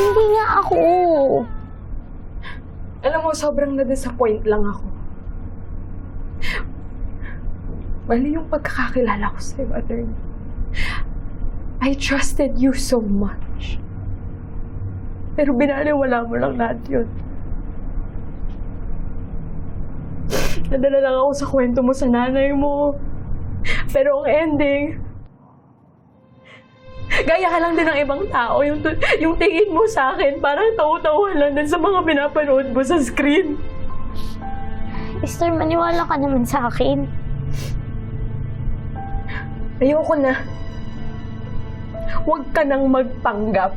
Hindi nga ako. Alam mo, sobrang na-disappoint lang ako. Mali yung pagkakakilala ko sa'yo, attorney. I trusted you so much. Pero binaliwala mo lang lahat yun. Nadala lang ako sa kwento mo sa nanay mo. Pero ang ending, gaya ka lang din ng ibang tao. Yung tingin mo sa akin, parang tawa-tawa lang din sa mga pinapanood mo sa screen. Esther, maniwala ka naman sa akin. Ayoko na. Huwag ka nang magpanggap.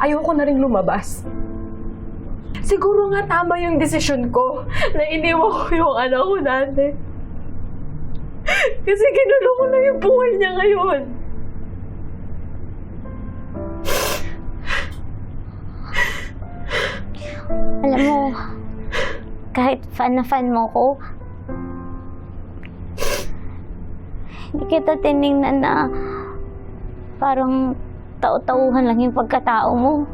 Ayoko na rin lumabas. Siguro nga tama yung desisyon ko na iniwan ko yung anak ko dati. Kasi ginulo ko na yung buhay niya ngayon. Alam mo, kahit fan na fan mo ko, hindi kita tinignan na parang tao-tauhan lang yung pagkatao mo.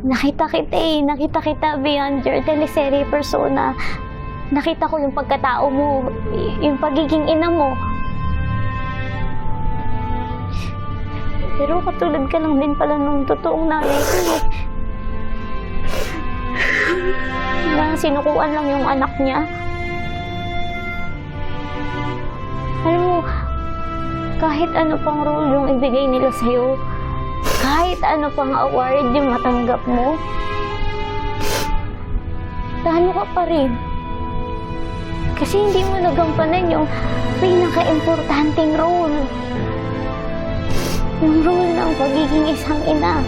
Nakita kita beyond your teleserye persona. Nakita ko yung pagkatao mo, yung pagiging ina mo. Pero katulad ka lang din pala nung totoong nanay ko eh. Na sinukuan lang yung anak niya. Alam mo, kahit ano pang role yung ibigay nila sa'yo, kahit ano pang award yung matanggap mo, talo ka pa rin. Kasi hindi mo nagampanan yung pinaka-importanting role. Yung role ng pagiging isang ina.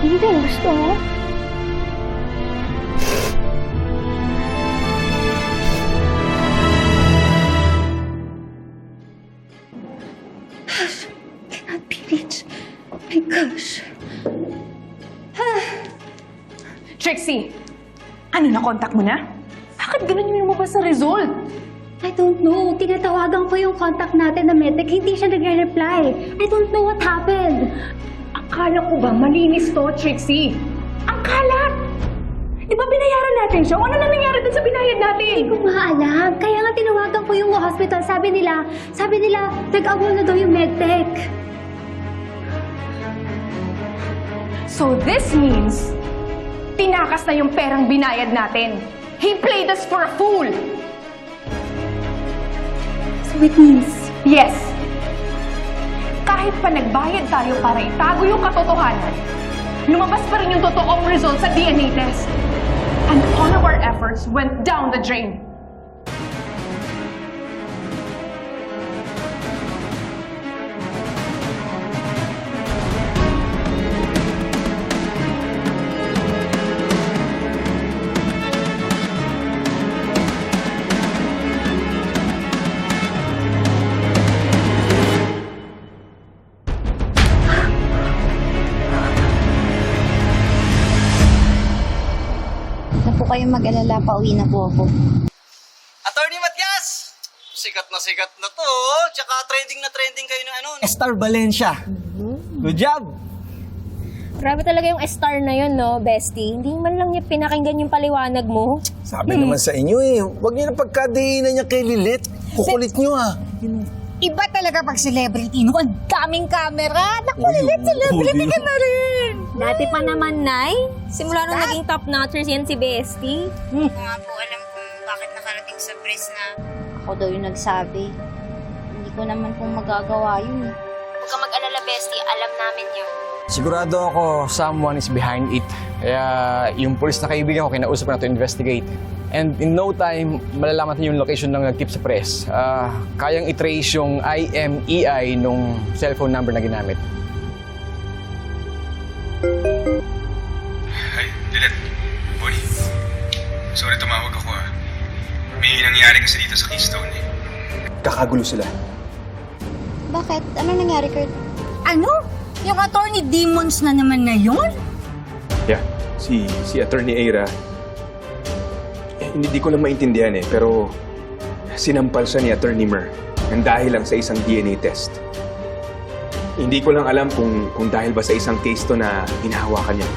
Hindi, gusto mo? Cannot be reached. Oh my gosh. Trixie! Ano, na-contact mo na? Bakit ganun yung lumabas sa result? I don't know. Tinatawagan ko yung contact natin na medic. Hindi siya nagre-reply. I don't know what happened. Akala ko ba malinis to, Trixie? Ang kalat! Di ba binayaran natin siya? Ano na nangyari dun sa binayad natin? Hindi ko nga alam. Kaya nga tinawagan ko yung hospital. Sabi nila, nag-awol na daw yung medtech. So this means, tinakas na yung perang binayad natin. He played us for a fool! So it means, Yes! Kahit pa nagbayad tayo para itago yung katotohanan, lumabas pa rin yung totoong result sa DNA test. And all of our efforts went down the drain. Huwag po kayong mag-alala, pauwi na po ako. Attorney Matias! Sikat na to, oh. Tsaka trending na trending kayo ng ano. Star Valencia. Good job! Grabe talaga yung star na yun, no, bestie? Hindi man lang niya pinakinggan yung paliwanag mo. Sabi naman sa inyo eh, huwag niyo na pagkadiinan niya kay Lilit. Kukulit niyo ah. Iba talaga pag celebrity, no? Ang daming camera. Naku, Lilit, celebrity ka na rin. Dati pa naman, Nay. Simula nung naging top notchers yan si bestie. Hindi ko nga po alam kung bakit nakarating sa press na ako daw yung nagsabi. Hindi ko naman po magagawa yun eh. Huwag ka mag-alala, bestie. Alam namin yun. Sigurado ako someone is behind it. Kaya yung police na kaibigan ko, kinausap na to investigate. And in no time, malalaman natin yung location ng nag-tip sa press. Kayang i-trace yung IMEI nung cellphone number na ginamit. Ay, Lilet. Bonnie. Sorry tumawag ako ah. May nangyari kasi dito sa Keystone eh. Kakagulo sila. Bakit? Ano nangyari, Kurt? Ano? Yung attorney demons na naman na yun? Yeah, si Attorney Eira. Hindi ko lang maintindihan eh, pero sinampal siya ni Attorney Mer nang dahil lang sa isang DNA test. Hindi ko lang alam kung dahil ba sa isang case to na hinahawakan niya.